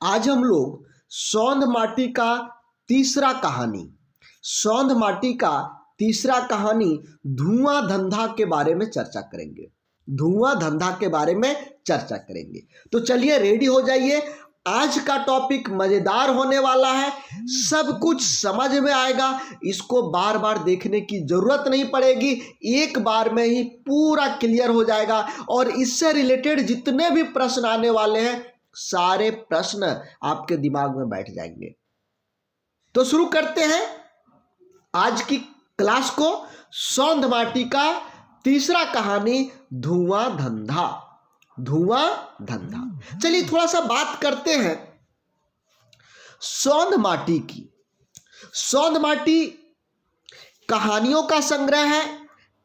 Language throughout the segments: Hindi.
आज हम लोग सौंध माटी का तीसरा कहानी सौंध माटी का तीसरा कहानी धुआं धंधा के बारे में चर्चा करेंगे। धुआं धंधा के बारे में चर्चा करेंगे। तो चलिए रेडी हो जाइए। आज का टॉपिक मजेदार होने वाला है। सब कुछ समझ में आएगा। इसको बार बार देखने की जरूरत नहीं पड़ेगी, एक बार में ही पूरा क्लियर हो जाएगा। और इससे रिलेटेड जितने भी प्रश्न आने वाले हैं सारे प्रश्न आपके दिमाग में बैठ जाएंगे। तो शुरू करते हैं आज की क्लास को। सौंध माटी का तीसरा कहानी धुआं धंधा। धुआं धंधा। चलिए थोड़ा सा बात करते हैं सौंध माटी की। सौंध माटी कहानियों का संग्रह है,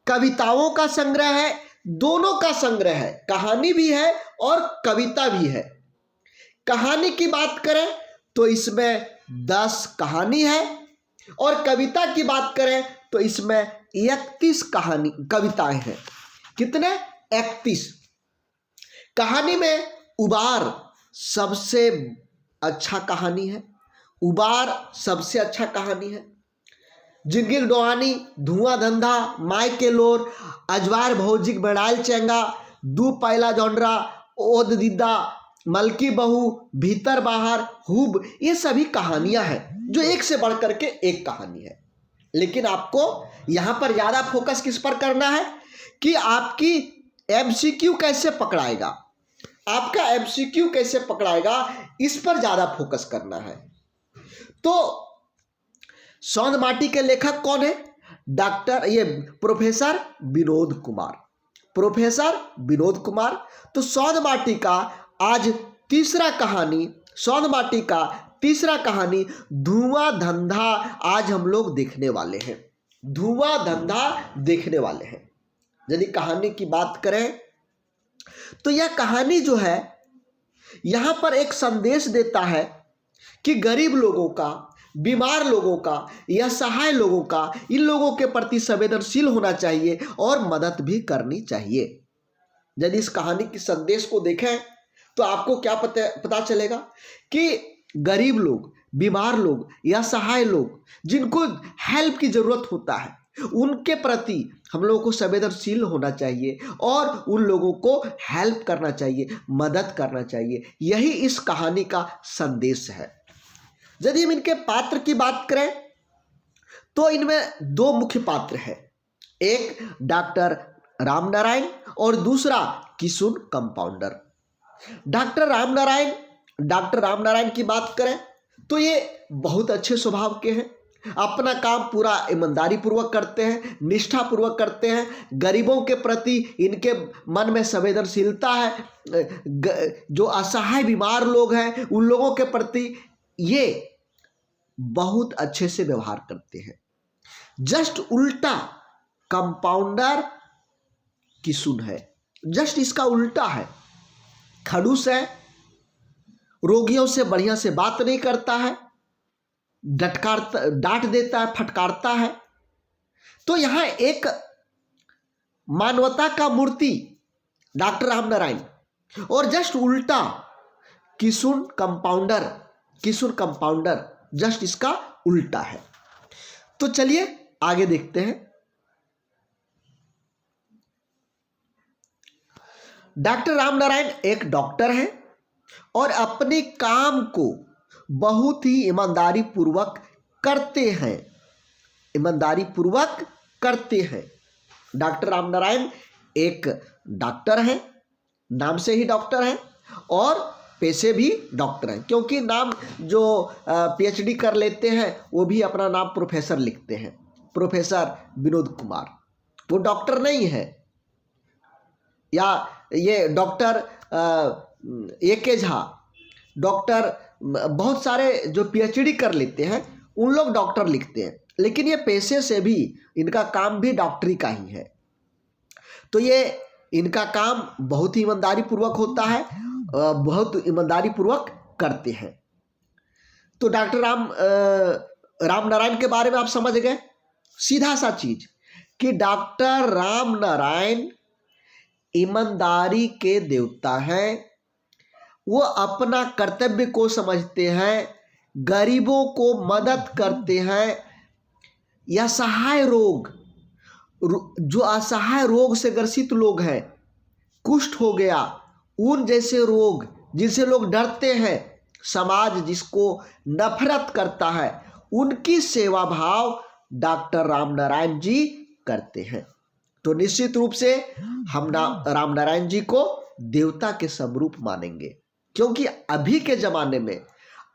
कविताओं का संग्रह है, दोनों का संग्रह है। कहानी भी है और कविता भी है। कहानी की बात करें तो इसमें 10 कहानी है और कविता की बात करें तो इसमें 31 कविताएं हैं। कितने? 31। कहानी में उबार सबसे अच्छा कहानी है। उबार सबसे अच्छा कहानी है। जिंगिल डोहानी, धुआं धंधा, माय के लोर, अजवार भौजिक बड़ाइल चेंगा, दू पैला जौंडरा, ओद दिद्दा, मलकी बहू, भीतर बाहर, हुब, ये सभी कहानियां हैं जो एक से बढ़कर के एक कहानी है। लेकिन आपको यहां पर ज्यादा फोकस किस पर करना है कि आपकी एमसीक्यू कैसे पकड़ाएगा, आपका एमसीक्यू कैसे पकड़ाएगा, इस पर ज्यादा फोकस करना है। तो सौंध माटी के लेखक कौन है? प्रोफेसर विनोद कुमार। प्रोफेसर विनोद कुमार। तो सौंध माटी का आज तीसरा कहानी, सौंध माटी का तीसरा कहानी धुआं धंधा आज हम लोग देखने वाले हैं। धुआं धंधा देखने वाले हैं। यदि कहानी की बात करें तो यह कहानी जो है यहां पर एक संदेश देता है कि गरीब लोगों का, बीमार लोगों का या सहाय लोगों का, इन लोगों के प्रति संवेदनशील होना चाहिए और मदद भी करनी चाहिए। यदि इस कहानी की संदेश को देखें तो आपको क्या पता चलेगा कि गरीब लोग, बीमार लोग या सहाय लोग जिनको हेल्प की जरूरत होता है उनके प्रति हम लोगों को संवेदनशील होना चाहिए और उन लोगों को हेल्प करना चाहिए, मदद करना चाहिए। यही इस कहानी का संदेश है। यदि हम इनके पात्र की बात करें तो इनमें 2 मुख्य पात्र हैं। एक डॉक्टर रामनारायण और दूसरा किशुन कंपाउंडर। डॉक्टर रामनारायण की बात करें तो ये बहुत अच्छे स्वभाव के हैं। अपना काम पूरा ईमानदारी पूर्वक करते हैं, निष्ठा पूर्वक करते हैं। गरीबों के प्रति इनके मन में संवेदनशीलता है। जो असहाय बीमार लोग हैं उन लोगों के प्रति ये बहुत अच्छे से व्यवहार करते हैं। जस्ट उल्टा कंपाउंडर किशुन है। जस्ट इसका उल्टा है। खड़ूस है, रोगियों से बढ़िया से बात नहीं करता है, डांट देता है, फटकारता है। तो यहां एक मानवता का मूर्ति डॉक्टर रामनारायण और जस्ट उल्टा किशुन कंपाउंडर जस्ट इसका उल्टा है। तो चलिए आगे देखते हैं। डॉक्टर रामनारायण एक डॉक्टर हैं और अपने काम को बहुत ही ईमानदारी पूर्वक करते हैं। ईमानदारी पूर्वक करते हैं। डॉक्टर रामनारायण एक डॉक्टर हैं, नाम से ही डॉक्टर हैं और पेशे भी डॉक्टर हैं, क्योंकि नाम जो पीएचडी कर लेते हैं वो भी अपना नाम प्रोफेसर लिखते हैं। प्रोफेसर विनोद कुमार वो डॉक्टर नहीं है, या ये डॉक्टर ए.के. झा, डॉक्टर बहुत सारे जो पीएचडी कर लेते हैं उन लोग डॉक्टर लिखते हैं, लेकिन ये पेशे से भी इनका काम भी डॉक्टरी का ही है। तो ये इनका काम बहुत ही ईमानदारी पूर्वक होता है, बहुत ईमानदारी पूर्वक करते हैं। तो डॉक्टर रामनारायण के बारे में आप समझ गए। सीधा सा चीज कि डॉक्टर रामनारायण ईमानदारी के देवता हैं वो अपना कर्तव्य को समझते हैं, गरीबों को मदद करते हैं। या असहाय रोग, जो असहाय रोग से ग्रसित लोग हैं, कुष्ठ हो गया, उन जैसे रोग जिनसे लोग डरते हैं, समाज जिसको नफरत करता है, उनकी सेवा भाव डॉक्टर रामनारायण जी करते हैं। तो निश्चित रूप से हम रामनारायण जी को देवता के स्वरूप मानेंगे, क्योंकि अभी के जमाने में,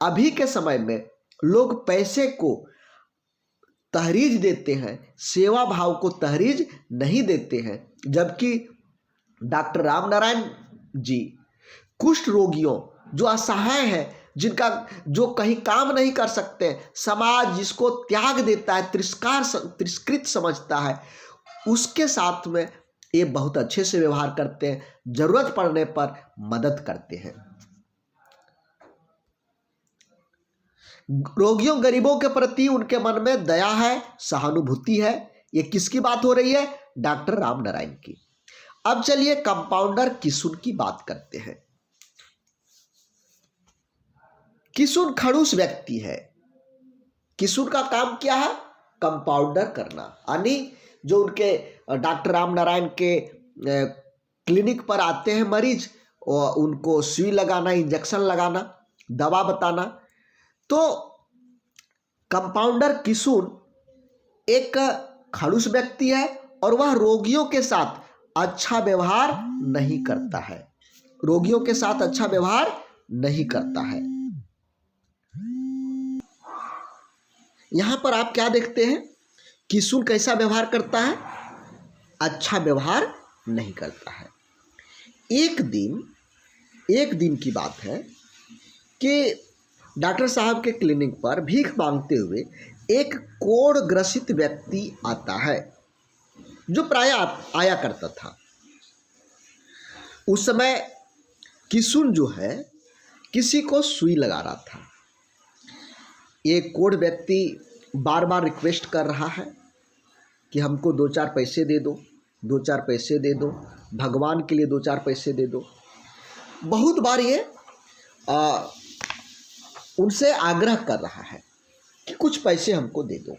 अभी के समय में लोग पैसे को तहरीज देते हैं, सेवा भाव को तहरीज नहीं देते हैं। जबकि डॉक्टर रामनारायण जी कुष्ठ रोगियों, जो असहाय हैं, जिनका जो कहीं काम नहीं कर सकते, समाज जिसको त्याग देता है, तिरस्कृत समझता है, उसके साथ में ये बहुत अच्छे से व्यवहार करते हैं, जरूरत पड़ने पर मदद करते हैं। रोगियों गरीबों के प्रति उनके मन में दया है, सहानुभूति है। ये किसकी बात हो रही है? डॉक्टर रामनारायण की। अब चलिए कंपाउंडर किशुन की बात करते हैं। किशुन खड़ूस व्यक्ति है। किशुन का काम क्या है? कंपाउंडर करना, यानी जो उनके डॉक्टर रामनारायण के क्लिनिक पर आते हैं मरीज, और उनको सुई लगाना, इंजेक्शन लगाना, दवा बताना। तो कंपाउंडर किशुन एक खड़ूस व्यक्ति है और वह रोगियों के साथ अच्छा व्यवहार नहीं करता है। रोगियों के साथ अच्छा व्यवहार नहीं करता है। यहां पर आप क्या देखते हैं? किशुन कैसा व्यवहार करता है? अच्छा व्यवहार नहीं करता है। एक दिन की बात है कि डॉक्टर साहब के क्लिनिक पर भीख मांगते हुए एक कोढ़ ग्रसित व्यक्ति आता है, जो प्राय आया करता था। उस समय किशुन जो है किसी को सुई लगा रहा था। ये कोढ़ व्यक्ति बार बार रिक्वेस्ट कर रहा है कि हमको 2-4 पैसे दे दो, 2-4 पैसे दे दो, भगवान के लिए 2-4 पैसे दे दो। बहुत बार ये उनसे आग्रह कर रहा है कि कुछ पैसे हमको दे दो,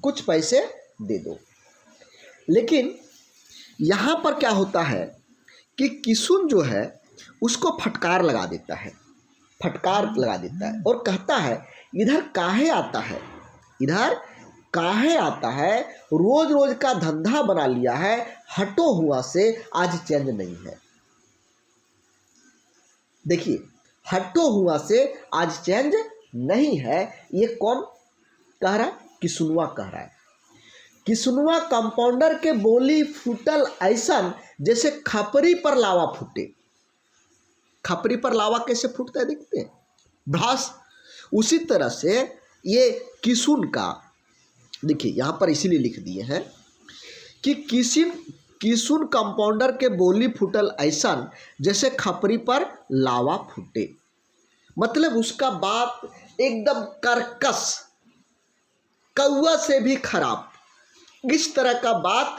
कुछ पैसे दे दो। लेकिन यहाँ पर क्या होता है कि किशुन जो है उसको फटकार लगा देता है, फटकार लगा देता है और कहता है, इधर काहे आता है, इधर काहे आता है, रोज रोज का धंधा बना लिया है, हटो हुआ से आज चेंज नहीं है। देखिए, हटो हुआ से आज चेंज नहीं है, ये कौन कह रहा है? किशुनवा कह रहा है। किशुनवा कंपाउंडर के बोली फूटल ऐसन जैसे खपरी पर लावा फूटे। खपरी पर लावा कैसे फूटता है देखते हैं, भ्रास। उसी तरह से ये किशुन का, देखिए यहाँ पर इसीलिए लिख दिए हैं कि किशुन कंपाउंडर के बोली फूटल ऐसन जैसे खपरी पर लावा फूटे। मतलब उसका बात एकदम कर्कश, कौआ से भी खराब, इस तरह का बात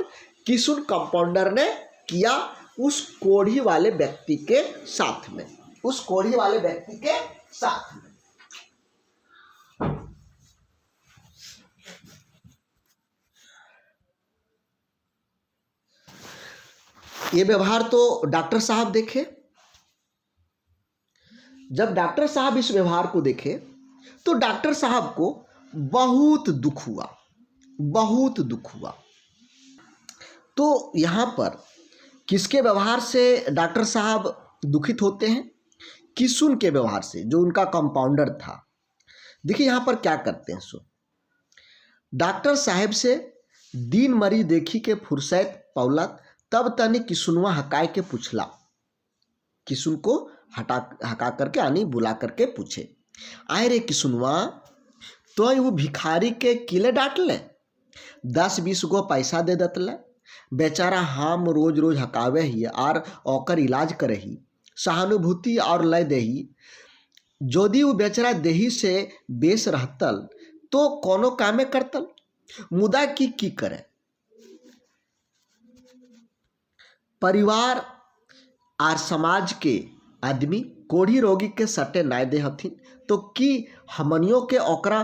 किशुन कंपाउंडर ने किया उस कोढ़ी वाले व्यक्ति के साथ में, उस कोढ़ी वाले व्यक्ति के साथ में। ये व्यवहार तो डॉक्टर साहब देखे। जब डॉक्टर साहब इस व्यवहार को देखे तो डॉक्टर साहब को बहुत दुख हुआ, बहुत दुख हुआ। तो यहाँ पर किसके व्यवहार से डॉक्टर साहब दुखित होते हैं? किशुन के व्यवहार से, जो उनका कंपाउंडर था। देखिए यहाँ पर क्या करते हैं सो, डॉक्टर साहब से दिन मरीज देखी के फुर्सत पौलत, तब तनी किशुनवा हकाय के पूछला। किशुन को हका करके यानी बुला करके पूछे, आए रे किशुनवा, तो वो भिखारी के किले डांट ले, 10-20 गो पैसा दे दतले, बेचारा हम रोज रोज हकावे ही और ओकर इलाज करे ही, सहानुभूति और लय देही। यदि वो बेचारा देही से बेस रहतल तो कोनो कामे करतल, मुदा की करे। परिवार और समाज के आदमी कोढ़ी रोगी के सटे नाय दे हथिन, तो कि हमनियों के ओकरा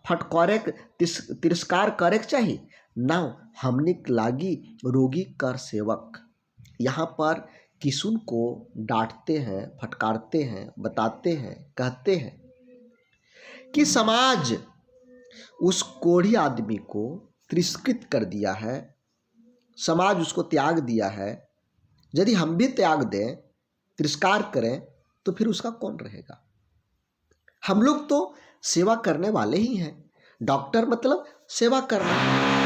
फटकारे तिरस्कार करे चाहिए ना, हमनिक लागी रोगी कर सेवक। यहाँ पर किसुन को डांटते हैं, फटकारते हैं, बताते हैं, कहते हैं कि समाज उस कोढ़ी आदमी को तिरस्कृत कर दिया है, समाज उसको त्याग दिया है। यदि हम भी त्याग दें, तिरस्कार करें, तो फिर उसका कौन रहेगा? हम लोग तो सेवा करने वाले ही हैं। डॉक्टर मतलब सेवा करना।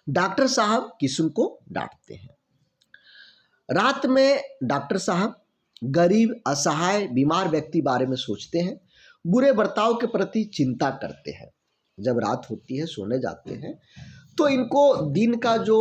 डॉक्टर साहब किसुन को डांटते हैं। रात में डॉक्टर साहब गरीब, असहाय, बीमार व्यक्ति बारे में सोचते हैं, बुरे बर्ताव के प्रति चिंता करते हैं। जब रात होती है, सोने जाते हैं, तो इनको दिन का जो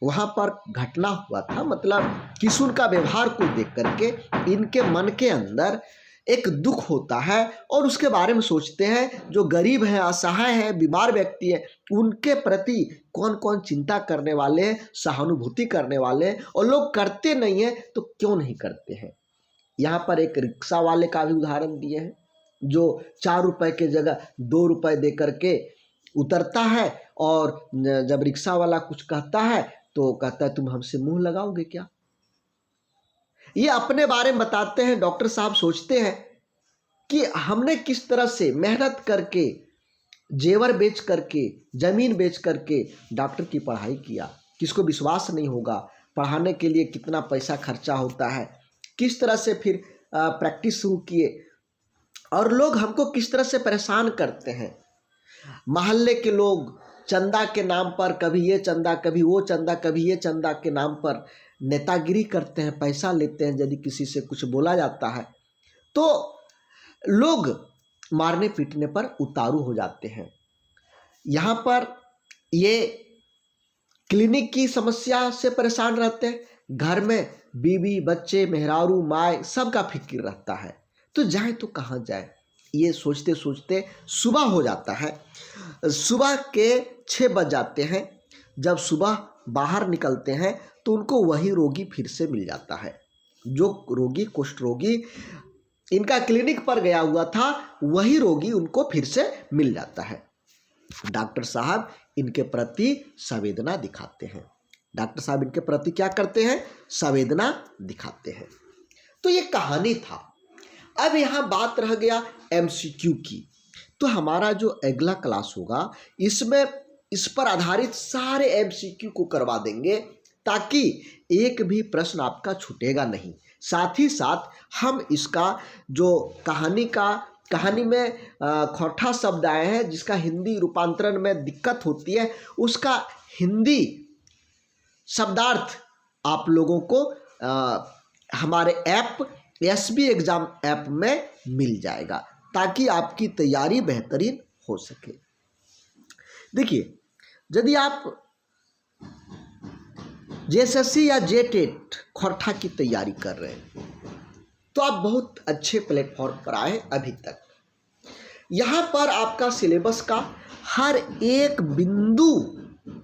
वहाँ पर घटना हुआ था, मतलब किसुन का व्यवहार को देख करके इनके मन के अंदर एक दुख होता है और उसके बारे में सोचते हैं। जो गरीब हैं, असहाय हैं, बीमार व्यक्ति हैं, उनके प्रति कौन कौन चिंता करने वाले हैं, सहानुभूति करने वाले हैं, और लोग करते नहीं हैं तो क्यों नहीं करते हैं। यहाँ पर एक रिक्शा वाले का भी उदाहरण दिए हैं, जो 4 रुपए के जगह 2 रुपए दे करके उतरता है, और जब रिक्शा वाला कुछ कहता है तो कहता है तुम हमसे मुंह लगाओगे क्या। ये अपने बारे में बताते हैं। डॉक्टर साहब सोचते हैं कि हमने किस तरह से मेहनत करके, जेवर बेच करके, जमीन बेच करके डॉक्टर की पढ़ाई किया। किसको विश्वास नहीं होगा पढ़ाने के लिए कितना पैसा खर्चा होता है। किस तरह से फिर प्रैक्टिस शुरू किए, और लोग हमको किस तरह से परेशान करते हैं। मोहल्ले के लोग चंदा के नाम पर, कभी ये चंदा, कभी वो चंदा, कभी ये चंदा के नाम पर नेतागिरी करते हैं, पैसा लेते हैं। यदि किसी से कुछ बोला जाता है तो लोग मारने पीटने पर उतारू हो जाते हैं। यहाँ पर ये क्लिनिक की समस्या से परेशान रहते हैं। घर में बीवी, बच्चे, मेहरारू, माए, सबका फिक्र रहता है, तो जाए तो कहाँ जाए। ये सोचते सोचते सुबह हो जाता है। सुबह के 6 बज जाते हैं। जब सुबह बाहर निकलते हैं तो उनको वही रोगी फिर से मिल जाता है। जो रोगी, कुष्ठ रोगी इनका क्लिनिक पर गया हुआ था, वही रोगी उनको फिर से मिल जाता है। डॉक्टर साहब इनके प्रति संवेदना दिखाते हैं। डॉक्टर साहब इनके प्रति क्या करते हैं? संवेदना दिखाते हैं। तो ये कहानी था। अब यहाँ बात रह गया MCQ की। तो हमारा जो अगला क्लास होगा, इसमें इस पर आधारित सारे MCQ को करवा देंगे, ताकि एक भी प्रश्न आपका छूटेगा नहीं। साथ ही साथ हम इसका जो कहानी में खोटा शब्द आए हैं, जिसका हिंदी रूपांतरण में दिक्कत होती है, उसका हिंदी शब्दार्थ आप लोगों को हमारे ऐप SB एग्जाम ऐप में मिल जाएगा, ताकि आपकी तैयारी बेहतरीन हो सके। देखिए, यदि आप JSSC या JTET खोटा की तैयारी कर रहे हैं, तो आप बहुत अच्छे प्लेटफॉर्म पर आए। अभी तक यहाँ पर आपका सिलेबस का हर एक बिंदु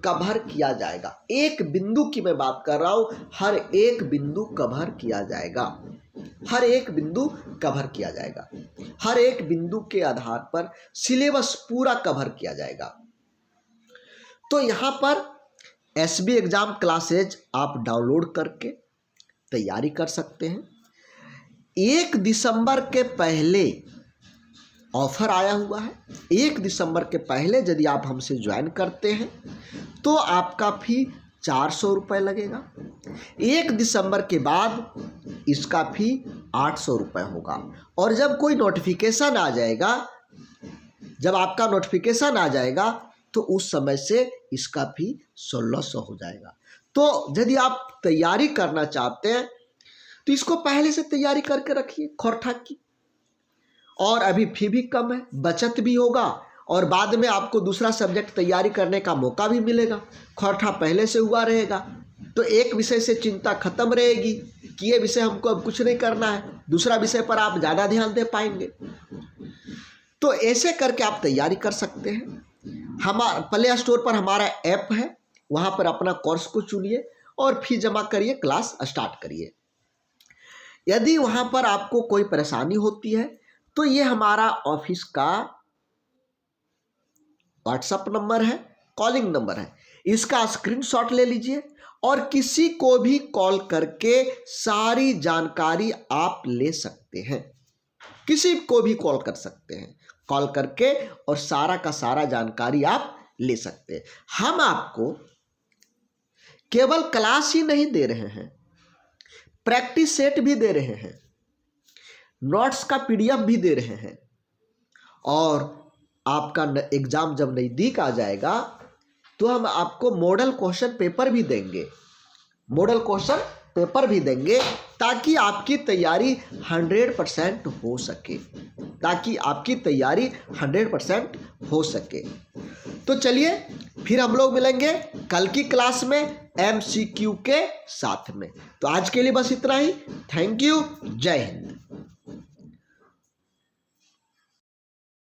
कवर किया जाएगा। एक बिंदु की मैं बात कर रहा हूँ, हर एक बिंदु कवर किया जाएगा। हर एक बिंदु कवर किया जाएगा। हर एक बिंदु के आधार पर सिलेबस पूरा कवर किया जाएगा। तो यहाँ पर SB एग्जाम क्लासेज आप डाउनलोड करके तैयारी कर सकते हैं। 1 दिसंबर के पहले ऑफर आया हुआ है। 1 दिसंबर के पहले यदि आप हमसे ज्वाइन करते हैं तो आपका फी 400 रुपये लगेगा। 1 दिसंबर के बाद इसका फी 800 रुपये होगा। और जब कोई नोटिफिकेशन आ जाएगा, जब आपका नोटिफिकेशन आ जाएगा, तो उस समय से इसका फी 1600 हो जाएगा। तो यदि आप तैयारी करना चाहते हैं तो इसको पहले से तैयारी करके रखिए खोटा की। और अभी फी भी कम है, बचत भी होगा, और बाद में आपको दूसरा सब्जेक्ट तैयारी करने का मौका भी मिलेगा। खोटा पहले से हुआ रहेगा, तो एक विषय से चिंता खत्म रहेगी कि ये विषय हमको अब कुछ नहीं करना है, दूसरा विषय पर आप ज़्यादा ध्यान दे पाएंगे। तो ऐसे करके आप तैयारी कर सकते हैं। हमारा प्ले स्टोर पर हमारा ऐप है वहाँ पर अपना कोर्स को चुनिए और फी जमा करिए, क्लास स्टार्ट करिए। यदि वहाँ पर आपको कोई परेशानी होती है तो ये हमारा ऑफिस का व्हाट्सएप नंबर है, कॉलिंग नंबर है, इसका स्क्रीनशॉट ले लीजिए और किसी को भी कॉल करके सारी जानकारी आप ले सकते हैं। किसी को भी कॉल कर सकते हैं, कॉल करके और सारा का सारा जानकारी आप ले सकते हैं। हम आपको केवल क्लास ही नहीं दे रहे हैं, प्रैक्टिस सेट भी दे रहे हैं, नोट्स का पीडीएफ भी दे रहे हैं और आपका एग्जाम जब नज़दीक आ जाएगा तो हम आपको मॉडल क्वेश्चन पेपर भी देंगे, मॉडल क्वेश्चन पेपर भी देंगे ताकि आपकी तैयारी 100% हो सके, ताकि आपकी तैयारी 100% हो सके। तो चलिए फिर हम लोग मिलेंगे कल की क्लास में एमसीक्यू के साथ में। तो आज के लिए बस इतना ही। Thank you. जय हिंद।